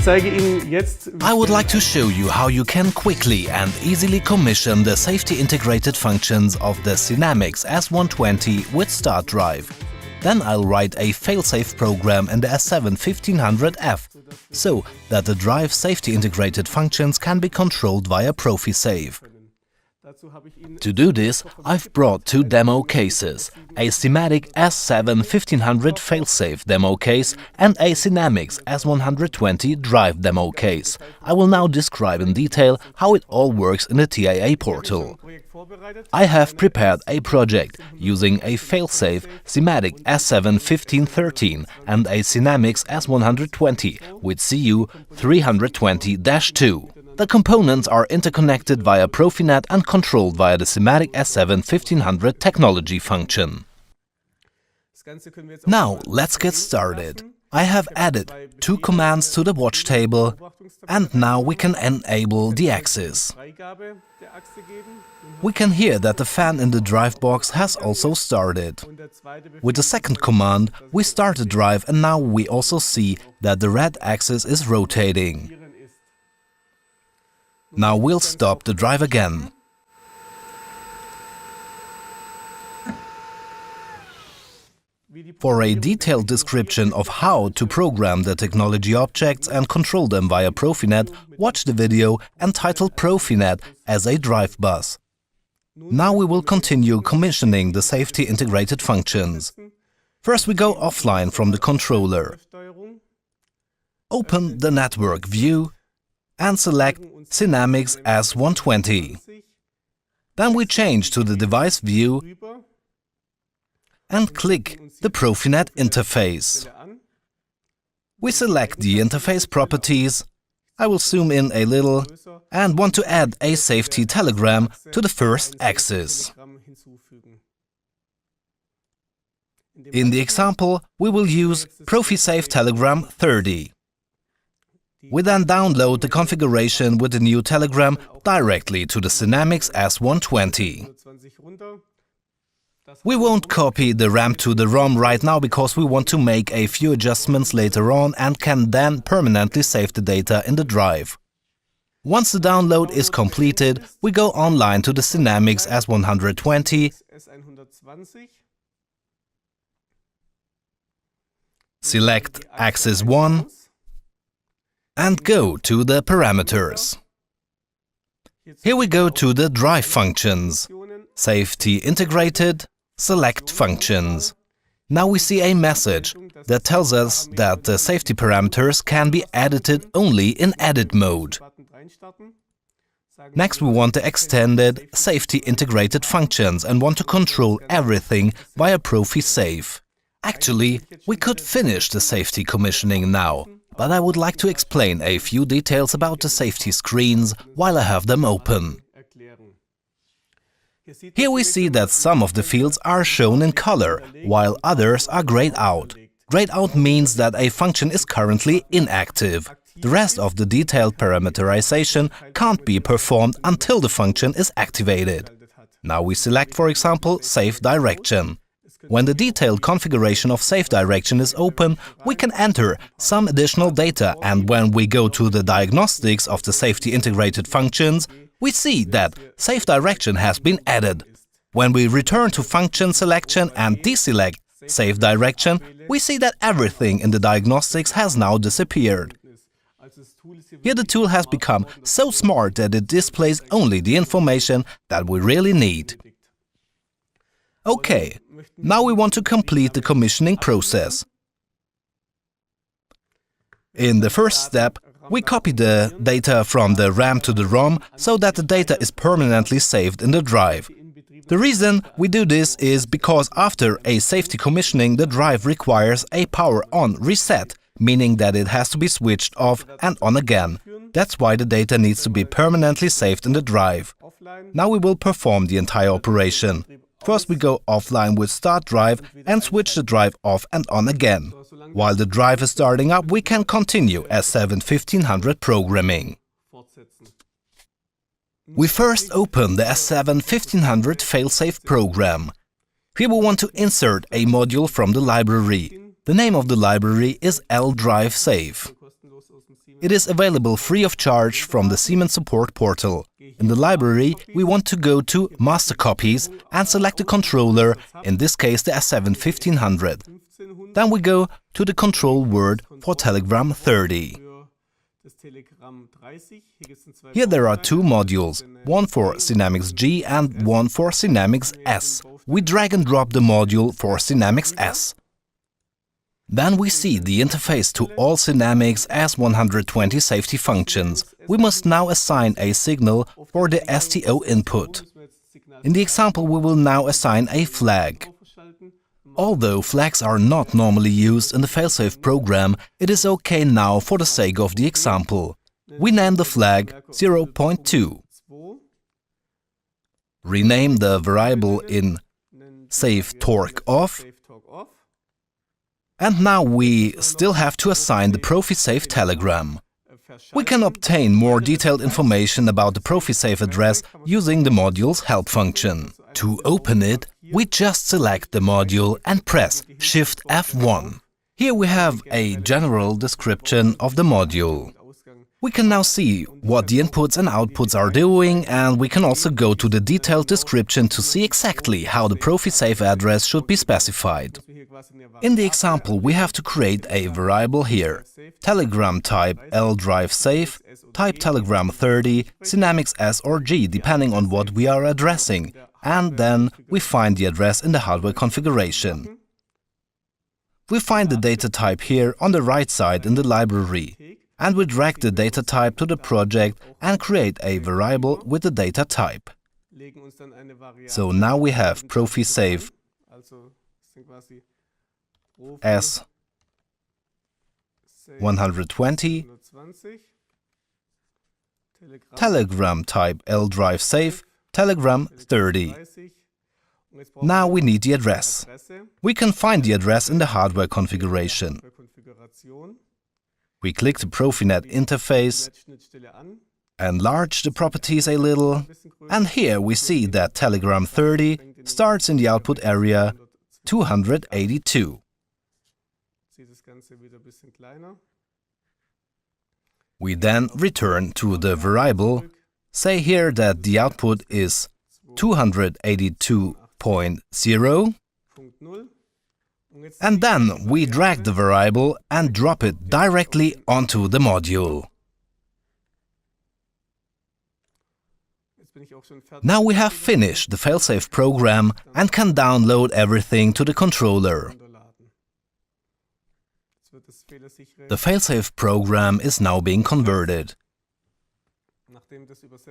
I would like to show you how you can quickly and easily commission the safety integrated functions of the SINAMICS S120 with Startdrive. Then I'll write a failsafe program in the S7-1500F, so that the drive safety integrated functions can be controlled via ProfiSafe. To do this, I've brought two demo cases, a SIMATIC S7-1500 failsafe demo case and a SINAMICS S120 drive demo case. I will now describe in detail how it all works in the TAA portal. I have prepared a project using a failsafe SIMATIC S7-1513 and a SINAMICS S120 with CU 320-2. The components are interconnected via Profinet and controlled via the SIMATIC S7-1500 technology function. Now let's get started. I have added two commands to the watch table, and now we can enable the axis. We can hear that the fan in the drive box has also started. With the second command, we start the drive, and now we also see that the red axis is rotating. Now we'll stop the drive again. For a detailed description of how to program the technology objects and control them via Profinet, watch the video entitled Profinet as a drive bus. Now we will continue commissioning the safety integrated functions. First we go offline from the controller. Open the network view and select SINAMICS S120. Then we change to the device view and click the Profinet interface. We select the interface properties. I will zoom in a little and want to add a safety telegram to the first axis. In the example, we will use ProfiSafe Telegram 30. We then download the configuration with the new telegram directly to the SINAMICS S120. We won't copy the RAM to the ROM right now because we want to make a few adjustments later on and can then permanently save the data in the drive. Once the download is completed, we go online to the SINAMICS S120, select Axis 1 and go to the parameters. Here we go to the drive functions, safety integrated, select functions. Now we see a message that tells us that the safety parameters can be edited only in edit mode. Next we want the extended safety integrated functions and want to control everything via ProfiSafe. Actually, we could finish the safety commissioning now, but I would like to explain a few details about the safety screens while I have them open. Here we see that some of the fields are shown in color, while others are grayed out. Grayed out means that a function is currently inactive. The rest of the detailed parameterization can't be performed until the function is activated. Now we select, for example, Safe Direction. When the detailed configuration of safe direction is open, we can enter some additional data, and when we go to the diagnostics of the safety integrated functions, we see that safe direction has been added. When we return to function selection and deselect safe direction, we see that everything in the diagnostics has now disappeared. Here the tool has become so smart that it displays only the information that we really need. Okay, now we want to complete the commissioning process. In the first step, we copy the data from the RAM to the ROM so that the data is permanently saved in the drive. The reason we do this is because after a safety commissioning, the drive requires a power-on reset, meaning that it has to be switched off and on again. That's why the data needs to be permanently saved in the drive. Now we will perform the entire operation. First we go offline with Startdrive and switch the drive off and on again. While the drive is starting up, we can continue S7-1500 programming. We first open the S7-1500 failsafe program. Here we want to insert a module from the library. The name of the library is L-Drive Safe. It is available free of charge from the Siemens support portal. In the library, we want to go to Master Copies and select the controller, in this case the S7 1500. Then we go to the control word for Telegram 30. Here there are two modules, one for SINAMICS G and one for SINAMICS S. We drag and drop the module for SINAMICS S. Then we see the interface to all SINAMICS S120 safety functions. We must now assign a signal for the STO input. In the example, we will now assign a flag. Although flags are not normally used in the failsafe program, it is okay now for the sake of the example. We name the flag 0.2. Rename the variable in save torque off. And now we still have to assign the ProfiSafe telegram. We can obtain more detailed information about the ProfiSafe address using the module's help function. To open it, we just select the module and press Shift F1. Here we have a general description of the module. We can now see what the inputs and outputs are doing, and we can also go to the detailed description to see exactly how the ProfiSafe address should be specified. In the example, we have to create a variable here. Telegram type L-Drive Safe, type Telegram 30, SINAMICS S or G, depending on what we are addressing, and then we find the address in the hardware configuration. We find the data type here on the right side in the library, and we drag the data type to the project and create a variable with the data type. So now we have ProfiSafe S120, Telegram type L-Drive Safe, Telegram 30. Now we need the address. We can find the address in the hardware configuration. We click the Profinet interface, enlarge the properties a little, and here we see that Telegram 30 starts in the output area 282. We then return to the variable, say here that the output is 282.0, and then we drag the variable and drop it directly onto the module. Now we have finished the failsafe program and can download everything to the controller. The failsafe program is now being converted.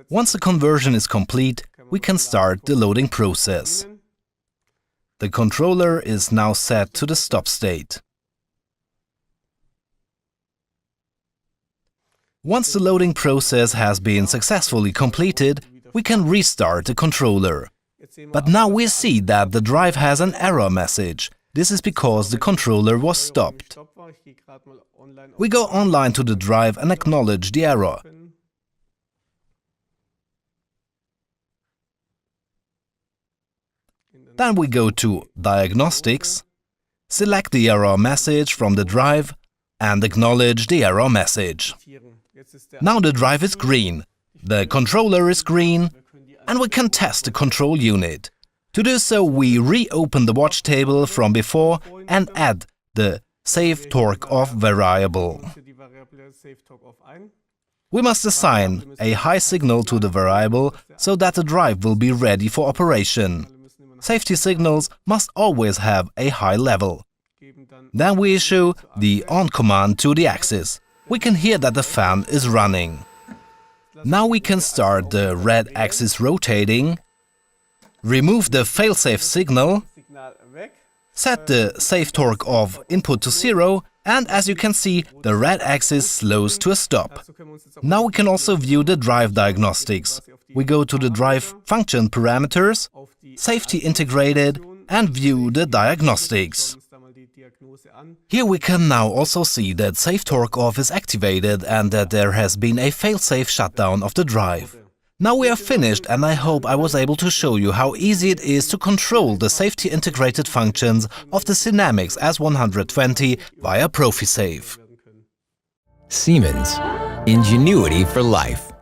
Once the conversion is complete, we can start the loading process. The controller is now set to the stop state. Once the loading process has been successfully completed, we can restart the controller. But now we see that the drive has an error message. This is because the controller was stopped. We go online to the drive and acknowledge the error. Then we go to Diagnostics, select the error message from the drive and acknowledge the error message. Now the drive is green, the controller is green, and we can test the control unit. To do so, we reopen the watch table from before and add the save torque off variable. We must assign a high signal to the variable so that the drive will be ready for operation. Safety signals must always have a high level. Then we issue the on command to the axis. We can hear that the fan is running. Now we can start the red axis rotating, remove the failsafe signal, set the save torque of input to 0, and as you can see, the red axis slows to a stop. Now we can also view the drive diagnostics. We go to the drive function parameters, safety integrated, and view the diagnostics. Here we can now also see that save torque off is activated and that there has been a failsafe shutdown of the drive. Now we are finished, and I hope I was able to show you how easy it is to control the safety integrated functions of the SINAMICS S120 via ProfiSafe. Siemens. Ingenuity for life.